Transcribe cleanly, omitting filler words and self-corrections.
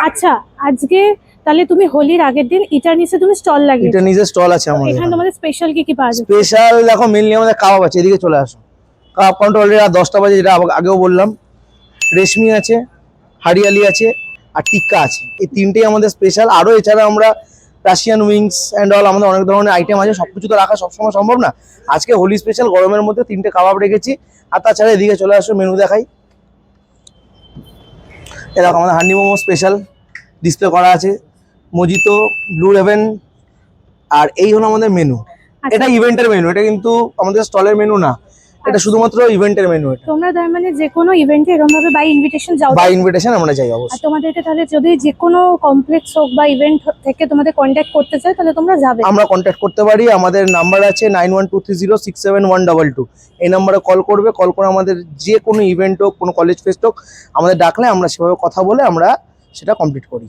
আচ্ছা, আজকে তাহলে তুমি হোলির আগের দিন ইটারনিসে তুমি স্টল লাগিয়েছো। ইটারনিসের স্টল আছে আমাদের এখানে তোমাদের স্পেশাল কি পাওয়া যাচ্ছে? স্পেশাল দেখো মেনলি আমাদের কাবাব আছে, এদিকে চলে আসো। কাবাব কাউন্টার অলরেডি রাত 10টা বাজে, যেটা আগেও বললাম। রেশমি আছে, হারিয়ালি আছে, আর টিক্কা আছে। এই তিনটেই আমাদের স্পেশাল। আরও এছাড়া আমরা রাশিয়ান উইংস অ্যান্ড অল, আমাদের অনেক ধরনের আইটেম আছে। সবকিছু তো রাখা সবসময় সম্ভব না। আজকে হোলি স্পেশাল গরমের মধ্যে 3টে কাবাব রেখেছি। আর তাছাড়া এদিকে চলে আসো, মেনু দেখাই। এরকম আমাদের হান্ডি মোমো স্পেশাল ডিসপ্লে করা আছে, মজিতো, ব্লু হেভেন। আর এই হলো আমাদের মেনু। আচ্ছা, এটা ইভেন্টের মেনু, এটা কিন্তু আমাদের স্টলের মেনু না। এটা শুধুমাত্র ইভেন্টের মেনু। এটা তোমরা তার মানে যে কোনো ইভেন্টে এরকম ভাবে বাই ইনভিটেশন যাও? বাই ইনভিটেশন আমরা যাই আর অবশ্যই। তোমাদেরকে তাহলে যদি যে কোনো কমপ্লেক্স হোক বা ইভেন্ট থেকে তোমাদের কন্ট্যাক্ট করতে চায় তাহলে তোমরা যাবে? আমরা কন্ট্যাক্ট করতে পারি। আমাদের নাম্বার আছে 9123067122। এই নাম্বারে কল করবে। কল করে আমাদের যে কোনো ইভেন্ট হোক, কোনো কলেজ ফেস্ট হোক, আমাদের ডাকলে আমরা সেভাবে কথা বলে আমরা সেটা কমপ্লিট করি।